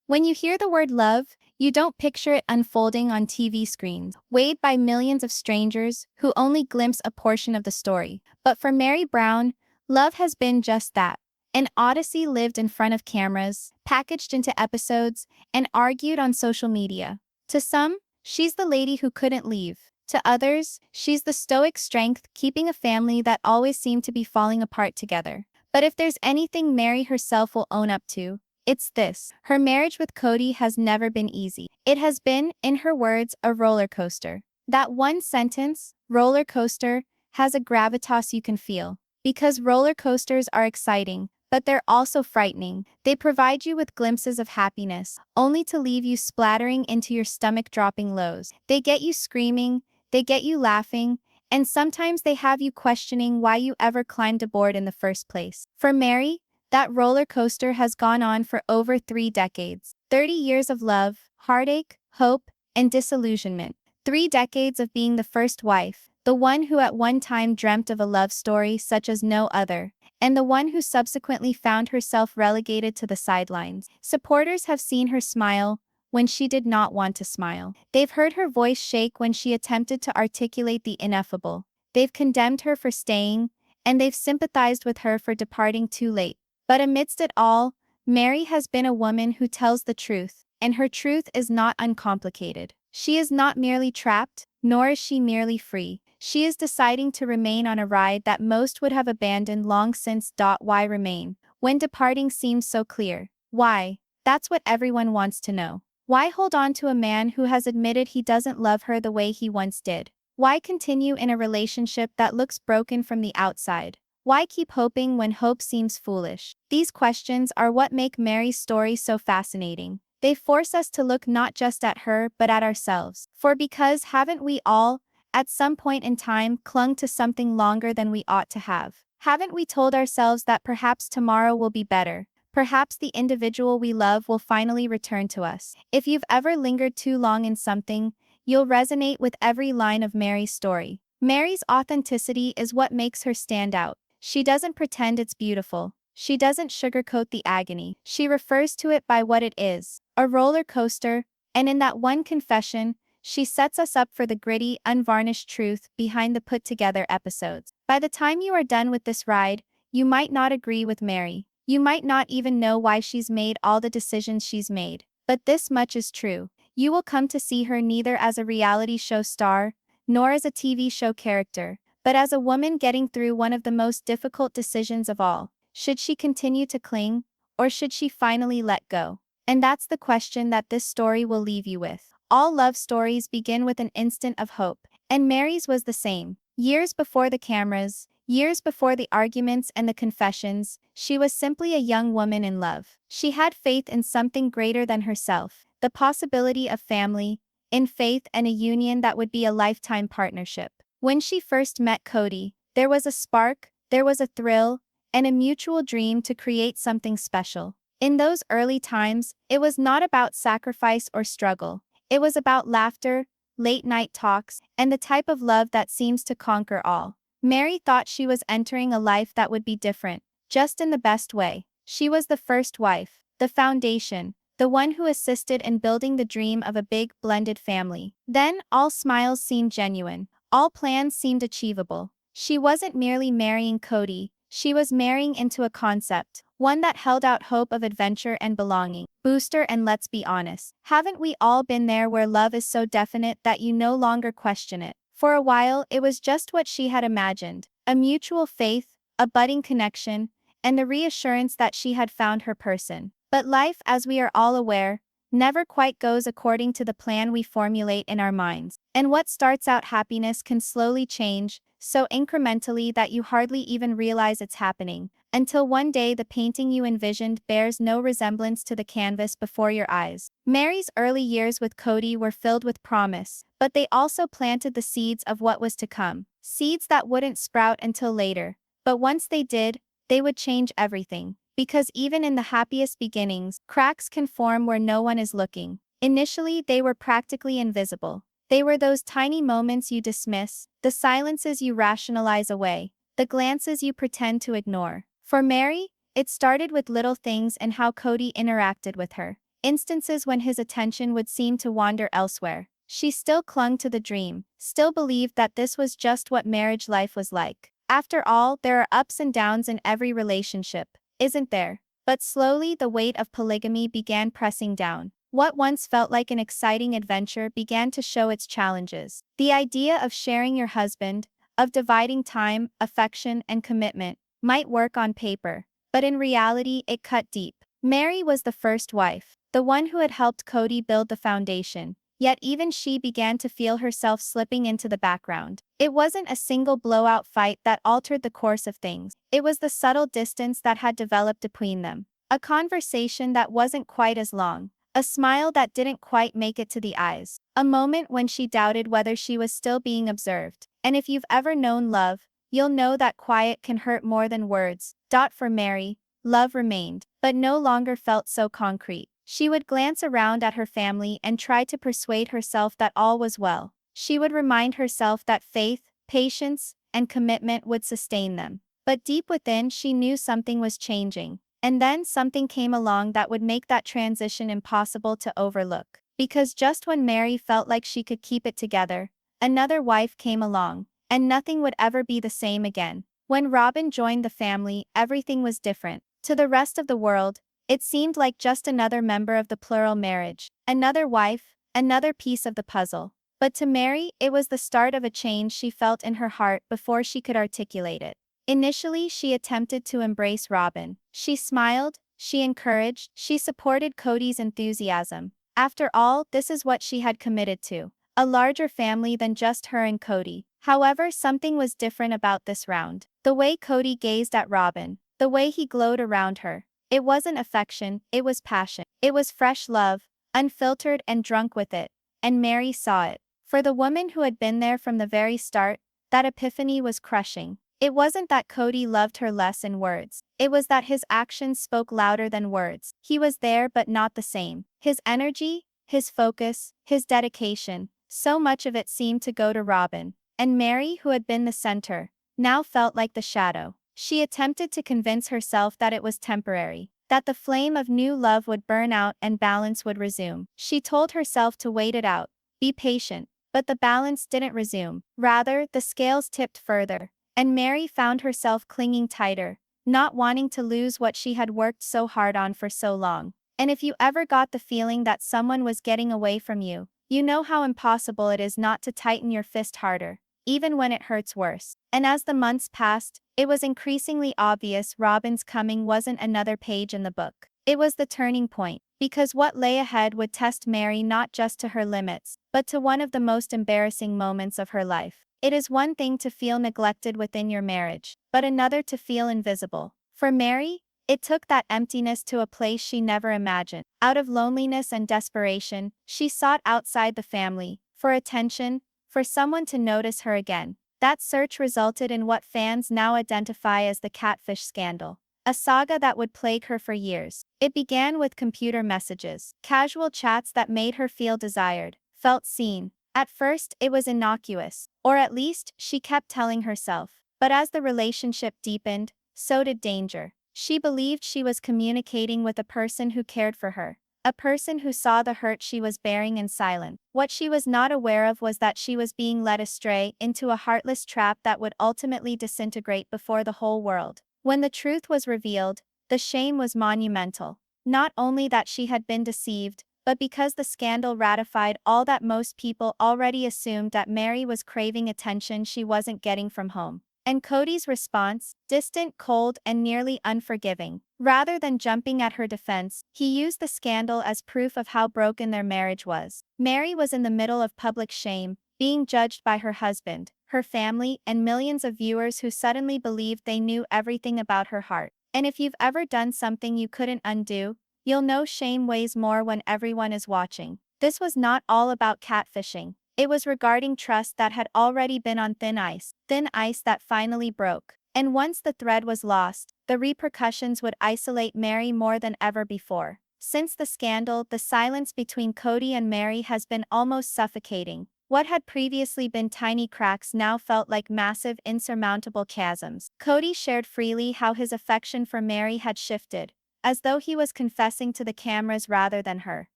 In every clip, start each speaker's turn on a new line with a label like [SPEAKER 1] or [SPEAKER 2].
[SPEAKER 1] When you hear the word love, you don't picture it unfolding on TV screens, weighed by millions of strangers who only glimpse a portion of the story. But for Meri Brown, love has been just that. An odyssey lived in front of cameras, packaged into episodes, and argued on social media. To some, she's the lady who couldn't leave. To others, she's the stoic strength keeping a family that always seemed to be falling apart together. But if there's anything Meri herself will own up to, it's this: her marriage with Kody has never been easy. It has been, in her words, a roller coaster. That one sentence, roller coaster, has a gravitas you can feel. Because roller coasters are exciting, but they're also frightening. They provide you with glimpses of happiness, only to leave you splattering into your stomach-dropping lows. They get you screaming, they get you laughing, and sometimes they have you questioning why you ever climbed aboard in the first place. For Meri, that roller coaster has gone on for over 3 decades. 30 years of love, heartache, hope, and disillusionment. 3 decades of being the first wife, the one who at one time dreamt of a love story such as no other, and the one who subsequently found herself relegated to the sidelines. Supporters have seen her smile when she did not want to smile. They've heard her voice shake when she attempted to articulate the ineffable. They've condemned her for staying, and they've sympathized with her for departing too late. But amidst it all, Meri has been a woman who tells the truth, and her truth is not uncomplicated. She is not merely trapped, nor is she merely free. She is deciding to remain on a ride that most would have abandoned long since. Why remain when departing seems so clear? Why? That's what everyone wants to know. Why hold on to a man who has admitted he doesn't love her the way he once did? Why continue in a relationship that looks broken from the outside? Why keep hoping when hope seems foolish? These questions are what make Meri's story so fascinating. They force us to look not just at her but at ourselves. For because haven't we all, at some point in time, clung to something longer than we ought to have? Haven't we told ourselves that perhaps tomorrow will be better? Perhaps the individual we love will finally return to us. If you've ever lingered too long in something, you'll resonate with every line of Meri's story. Meri's authenticity is what makes her stand out. She doesn't pretend it's beautiful. She doesn't sugarcoat the agony. She refers to it by what it is, a roller coaster, and in that one confession, she sets us up for the gritty, unvarnished truth behind the put-together episodes. By the time you are done with this ride, you might not agree with Meri. You might not even know why she's made all the decisions she's made. But this much is true. You will come to see her neither as a reality show star, nor as a TV show character, but as a woman getting through one of the most difficult decisions of all. Should she continue to cling, or should she finally let go? And that's the question that this story will leave you with. All love stories begin with an instant of hope, and Meri's was the same. Years before the cameras, years before the arguments and the confessions, she was simply a young woman in love. She had faith in something greater than herself, the possibility of family, in faith and a union that would be a lifetime partnership. When she first met Kody, there was a spark, there was a thrill, and a mutual dream to create something special. In those early times, it was not about sacrifice or struggle. It was about laughter, late-night talks, and the type of love that seems to conquer all. Meri thought she was entering a life that would be different, just in the best way. She was the first wife, the foundation, the one who assisted in building the dream of a big, blended family. Then, all smiles seemed genuine. All plans seemed achievable. She wasn't merely marrying Kody, she was marrying into a concept, one that held out hope of adventure and belonging. Booster, and let's be honest, haven't we all been there where love is so definite that you no longer question it? For a while, it was just what she had imagined, a mutual faith, a budding connection, and the reassurance that she had found her person. But life, as we are all aware, never quite goes according to the plan we formulate in our minds. And what starts out happiness can slowly change, so incrementally that you hardly even realize it's happening, until one day the painting you envisioned bears no resemblance to the canvas before your eyes. Meri's early years with Kody were filled with promise, but they also planted the seeds of what was to come. Seeds that wouldn't sprout until later, but once they did, they would change everything. Because even in the happiest beginnings, cracks can form where no one is looking. Initially, they were practically invisible. They were those tiny moments you dismiss, the silences you rationalize away, the glances you pretend to ignore. For Meri, it started with little things and how Kody interacted with her. instances when his attention would seem to wander elsewhere. She still clung to the dream, still believed that this was just what marriage life was like. After all, there are ups and downs in every relationship, isn't there? But slowly the weight of polygamy began pressing down. What once felt like an exciting adventure began to show its challenges. The idea of sharing your husband, of dividing time, affection, and commitment, might work on paper, but in reality it cut deep. Meri was the first wife, the one who had helped Kody build the foundation, yet even she began to feel herself slipping into the background. It wasn't a single blowout fight that altered the course of things, it was the subtle distance that had developed between them. A conversation that wasn't quite as long, a smile that didn't quite make it to the eyes, a moment when she doubted whether she was still being observed. And if you've ever known love, you'll know that quiet can hurt more than words. For Meri, love remained, but no longer felt so concrete. She would glance around at her family and try to persuade herself that all was well. She would remind herself that faith, patience, and commitment would sustain them. But deep within, she knew something was changing. And then something came along that would make that transition impossible to overlook. Because just when Meri felt like she could keep it together, another wife came along, and nothing would ever be the same again. When Robin joined the family, everything was different. To the rest of the world, it seemed like just another member of the plural marriage, another wife, another piece of the puzzle. But to Meri, it was the start of a change she felt in her heart before she could articulate it. Initially, she attempted to embrace Robin. She smiled, she encouraged, she supported Kody's enthusiasm. After all, this is what she had committed to, a larger family than just her and Kody. However, something was different about this round. The way Kody gazed at Robin, the way he glowed around her. It wasn't affection, it was passion. It was fresh love, unfiltered and drunk with it. And Meri saw it. For the woman who had been there from the very start, that epiphany was crushing. It wasn't that Kody loved her less in words. It was that his actions spoke louder than words. He was there but not the same. His energy, his focus, his dedication, so much of it seemed to go to Robin. And Meri, who had been the center, now felt like the shadow. She attempted to convince herself that it was temporary, that the flame of new love would burn out and balance would resume. She told herself to wait it out, be patient, but the balance didn't resume. Rather, the scales tipped further, and Meri found herself clinging tighter, not wanting to lose what she had worked so hard on for so long. And if you ever got the feeling that someone was getting away from you, you know how impossible it is not to tighten your fist harder, even when it hurts worse. And as the months passed, it was increasingly obvious Robin's coming wasn't another page in the book. It was the turning point, because what lay ahead would test Meri not just to her limits, but to one of the most embarrassing moments of her life. It is one thing to feel neglected within your marriage, but another to feel invisible. For Meri, it took that emptiness to a place she never imagined. Out of loneliness and desperation, she sought outside the family, for attention, for someone to notice her again. That search resulted in what fans now identify as the catfish scandal, a saga that would plague her for years. It began with computer messages, casual chats that made her feel desired, felt seen. At first, it was innocuous, or at least, she kept telling herself. But as the relationship deepened, so did danger. She believed she was communicating with a person who cared for her, a person who saw the hurt she was bearing in silence. What she was not aware of was that she was being led astray into a heartless trap that would ultimately disintegrate before the whole world. When the truth was revealed, the shame was monumental. Not only that she had been deceived, but because the scandal ratified all that most people already assumed, that Meri was craving attention she wasn't getting from home. And Kody's response, distant, cold, and nearly unforgiving. Rather than jumping at her defense, he used the scandal as proof of how broken their marriage was. Meri was in the middle of public shame, being judged by her husband, her family, and millions of viewers who suddenly believed they knew everything about her heart. And if you've ever done something you couldn't undo, you'll know shame weighs more when everyone is watching. This was not all about catfishing. It was regarding trust that had already been on thin ice that finally broke. And once the thread was lost, the repercussions would isolate Meri more than ever before. Since the scandal, the silence between Kody and Meri has been almost suffocating. What had previously been tiny cracks now felt like massive, insurmountable chasms. Kody shared freely how his affection for Meri had shifted, as though he was confessing to the cameras rather than her.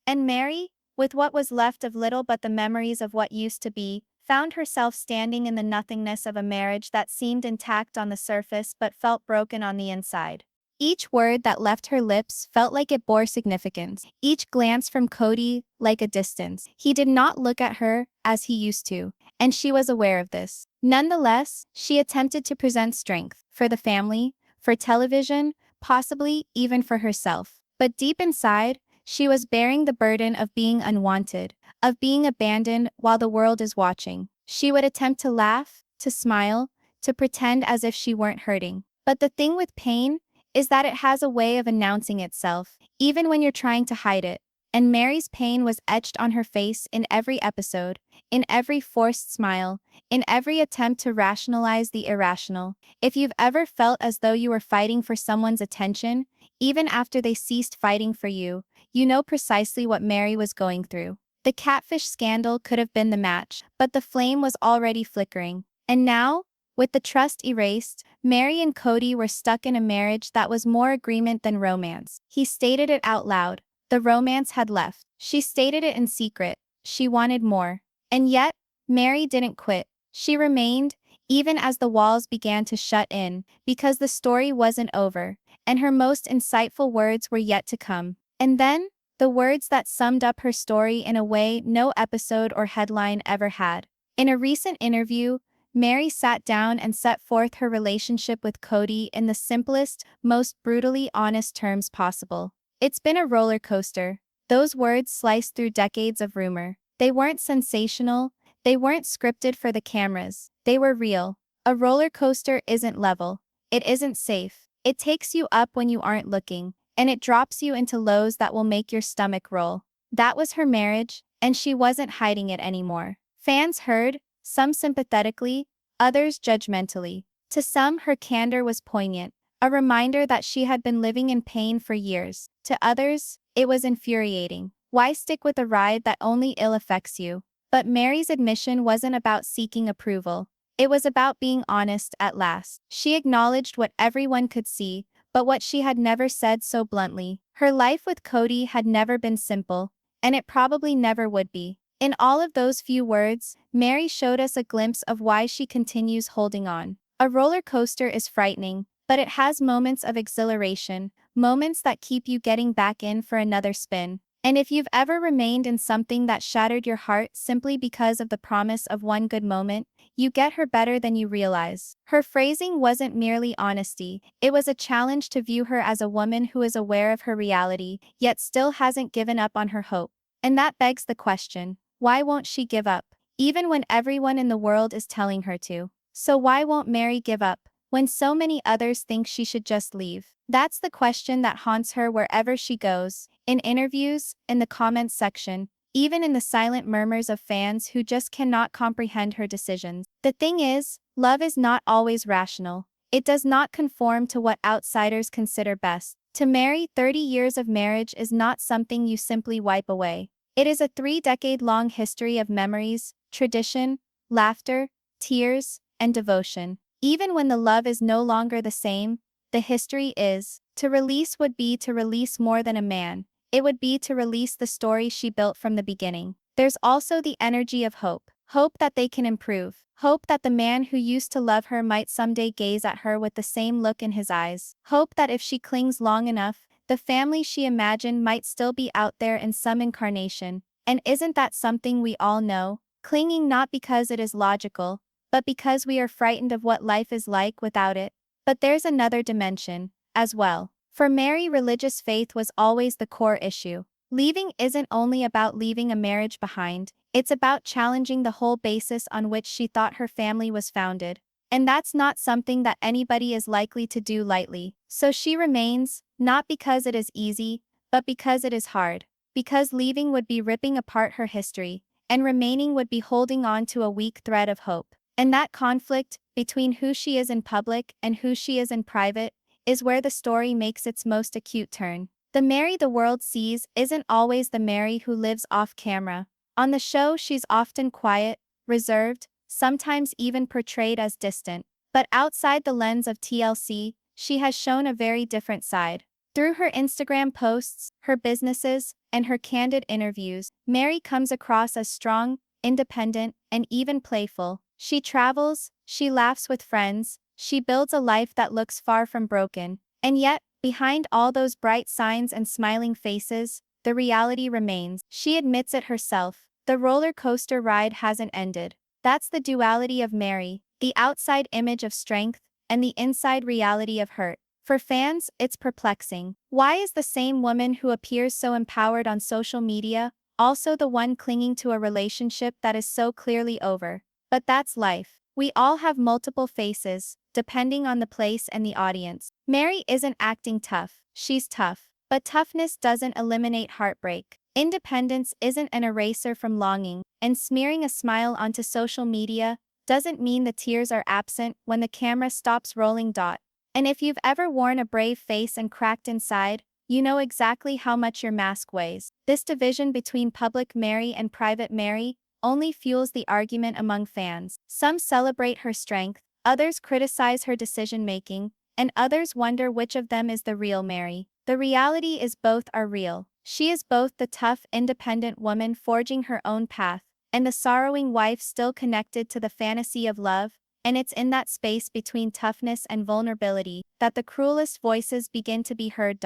[SPEAKER 1] And Meri, with what was left of little but the memories of what used to be, found herself standing in the nothingness of a marriage that seemed intact on the surface but felt broken on the inside. Each word that left her lips felt like it bore significance, each glance from Kody like a distance. He did not look at her as he used to, and she was aware of this. Nonetheless, she attempted to present strength for the family, for television, possibly even for herself. But deep inside, she was bearing the burden of being unwanted, of being abandoned while the world is watching. She would attempt to laugh, to smile, to pretend as if she weren't hurting. But the thing with pain is that it has a way of announcing itself, even when you're trying to hide it. And Meri's pain was etched on her face in every episode, in every forced smile, in every attempt to rationalize the irrational. If you've ever felt as though you were fighting for someone's attention, even after they ceased fighting for you, you know precisely what Meri was going through. The catfish scandal could have been the match, but the flame was already flickering. And now, with the trust erased, Meri and Kody were stuck in a marriage that was more agreement than romance. He stated it out loud. The romance had left. She stated it in secret. She wanted more. And yet, Meri didn't quit. She remained, even as the walls began to shut in, because the story wasn't over, and her most insightful words were yet to come. And then, the words that summed up her story in a way no episode or headline ever had. In a recent interview, Meri sat down and set forth her relationship with Kody in the simplest, most brutally honest terms possible. It's been a roller coaster. Those words sliced through decades of rumor. They weren't sensational, they weren't scripted for the cameras. They were real. A roller coaster isn't level. It isn't safe. It takes you up when you aren't looking, and it drops you into lows that will make your stomach roll. That was her marriage, and she wasn't hiding it anymore. Fans heard, some sympathetically, others judgmentally. To some, her candor was poignant, a reminder that she had been living in pain for years. To others, it was infuriating. Why stick with a ride that only ill affects you? But Meri's admission wasn't about seeking approval. It was about being honest at last. She acknowledged what everyone could see, but what she had never said so bluntly. Her life with Kody had never been simple, and it probably never would be. In all of those few words, Meri showed us a glimpse of why she continues holding on. A roller coaster is frightening, but it has moments of exhilaration, moments that keep you getting back in for another spin. And if you've ever remained in something that shattered your heart simply because of the promise of one good moment, you get her better than you realize. Her phrasing wasn't merely honesty, it was a challenge to view her as a woman who is aware of her reality, yet still hasn't given up on her hope. And that begs the question. Why won't she give up, even when everyone in the world is telling her to? So why won't Meri give up, when so many others think she should just leave? That's the question that haunts her wherever she goes, in interviews, in the comments section, even in the silent murmurs of fans who just cannot comprehend her decisions. The thing is, love is not always rational. It does not conform to what outsiders consider best. To Meri, 30 years of marriage is not something you simply wipe away. It is a 3-decade-long history of memories, tradition, laughter, tears, and devotion. Even when the love is no longer the same, the history is. To release would be to release more than a man. It would be to release the story she built from the beginning. There's also the energy of hope. Hope that they can improve. Hope that the man who used to love her might someday gaze at her with the same look in his eyes. Hope that if she clings long enough, the family she imagined might still be out there in some incarnation. And isn't that something we all know? Clinging not because it is logical, but because we are frightened of what life is like without it. But there's another dimension, as well. For Meri, religious faith was always the core issue. Leaving isn't only about leaving a marriage behind, it's about challenging the whole basis on which she thought her family was founded. And that's not something that anybody is likely to do lightly. So she remains, not because it is easy, but because it is hard. Because leaving would be ripping apart her history, and remaining would be holding on to a weak thread of hope. And that conflict, between who she is in public and who she is in private, is where the story makes its most acute turn. The Meri the world sees isn't always the Meri who lives off camera. On the show, she's often quiet, reserved, sometimes even portrayed as distant. But outside the lens of TLC, she has shown a very different side. Through her Instagram posts, her businesses, and her candid interviews, Meri comes across as strong, independent, and even playful. She travels, she laughs with friends, she builds a life that looks far from broken. And yet, behind all those bright signs and smiling faces, the reality remains. She admits it herself. The roller coaster ride hasn't ended. That's the duality of Meri, the outside image of strength, and the inside reality of hurt. For fans, it's perplexing. Why is the same woman who appears so empowered on social media also the one clinging to a relationship that is so clearly over? But that's life. We all have multiple faces, depending on the place and the audience. Meri isn't acting tough, she's tough. But toughness doesn't eliminate heartbreak. Independence isn't an eraser from longing, and smearing a smile onto social media doesn't mean the tears are absent when the camera stops rolling. And if you've ever worn a brave face and cracked inside, you know exactly how much your mask weighs. This division between public Meri and private Meri only fuels the argument among fans. Some celebrate her strength, others criticize her decision-making, and others wonder which of them is the real Meri. The reality is both are real. She is both the tough, independent woman forging her own path, and the sorrowing wife still connected to the fantasy of love. And it's in that space between toughness and vulnerability that the cruelest voices begin to be heard.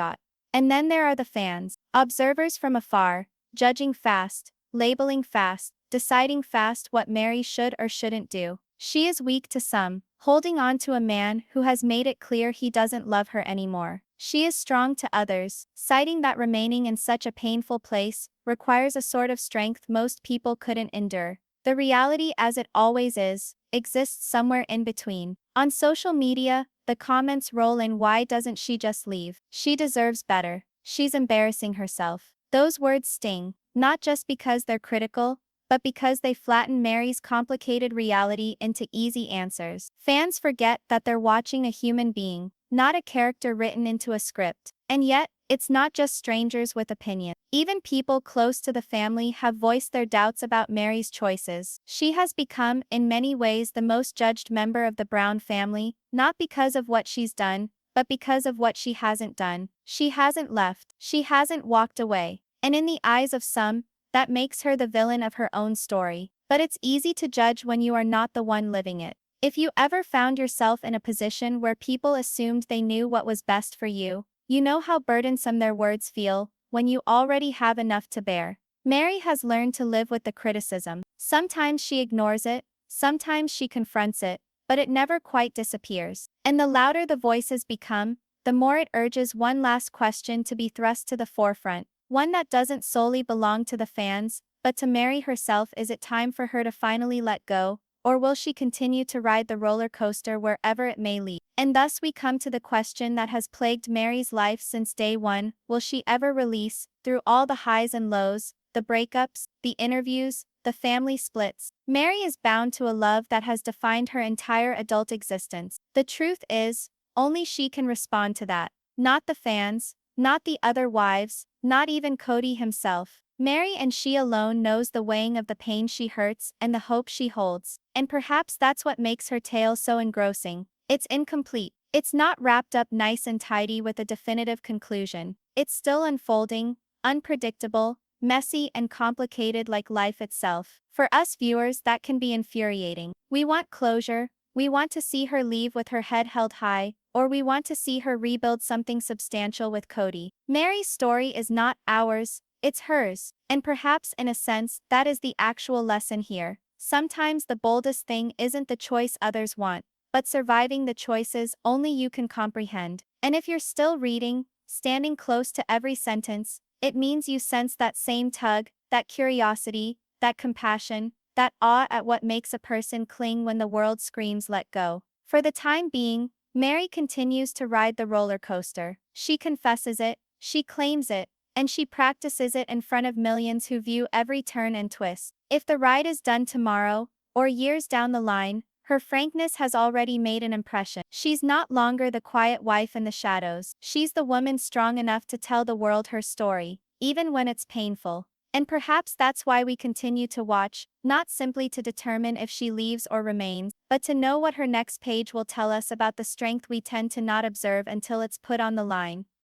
[SPEAKER 1] And then there are the fans, observers from afar, judging fast, labeling fast, deciding fast what Meri should or shouldn't do. She is weak to some, holding on to a man who has made it clear he doesn't love her anymore. She is strong to others, citing that remaining in such a painful place requires a sort of strength most people couldn't endure. The reality, as it always is, exists somewhere in between. On social media, the comments roll in. Why doesn't she just leave? She deserves better. She's embarrassing herself. Those words sting, not just because they're critical, but because they flatten Meri's complicated reality into easy answers. Fans forget that they're watching a human being, not a character written into a script. And yet, it's not just strangers with opinions. Even people close to the family have voiced their doubts about Meri's choices. She has become, in many ways, the most judged member of the Brown family, not because of what she's done, but because of what she hasn't done. She hasn't left. She hasn't walked away. And in the eyes of some, that makes her the villain of her own story. But it's easy to judge when you are not the one living it. If you ever found yourself in a position where people assumed they knew what was best for you, you know how burdensome their words feel when you already have enough to bear. Meri has learned to live with the criticism. Sometimes she ignores it, sometimes she confronts it, but it never quite disappears. And the louder the voices become, the more it urges one last question to be thrust to the forefront, one that doesn't solely belong to the fans, but to Meri herself. Is it time for her to finally let go, or will she continue to ride the roller coaster wherever it may lead? And thus we come to the question that has plagued Meri's life since day one: will she ever release, through all the highs and lows, the breakups, the interviews, the family splits? Meri is bound to a love that has defined her entire adult existence. The truth is, only she can respond to that. Not the fans, not the other wives, not even Kody himself. Meri, and she alone, knows the weighing of the pain she hurts and the hope she holds. And perhaps that's what makes her tale so engrossing. It's incomplete. It's not wrapped up nice and tidy with a definitive conclusion. It's still unfolding, unpredictable, messy, and complicated like life itself. For us viewers, that can be infuriating. We want closure. We want to see her leave with her head held high, or we want to see her rebuild something substantial with Kody. Meri's story is not ours, it's hers. And perhaps in a sense, that is the actual lesson here. Sometimes the boldest thing isn't the choice others want, but surviving the choices only you can comprehend. And if you're still reading, standing close to every sentence, it means you sense that same tug, that curiosity, that compassion, that awe at what makes a person cling when the world screams let go. For the time being, Meri continues to ride the roller coaster. She confesses it, she claims it, and she practices it in front of millions who view every turn and twist. If the ride is done tomorrow, or years down the line, her frankness has already made an impression. She's not longer the quiet wife in the shadows. She's the woman strong enough to tell the world her story, even when it's painful. And perhaps that's why we continue to watch, not simply to determine if she leaves or remains, but to know what her next page will tell us about the strength we tend to not observe until it's put on the line.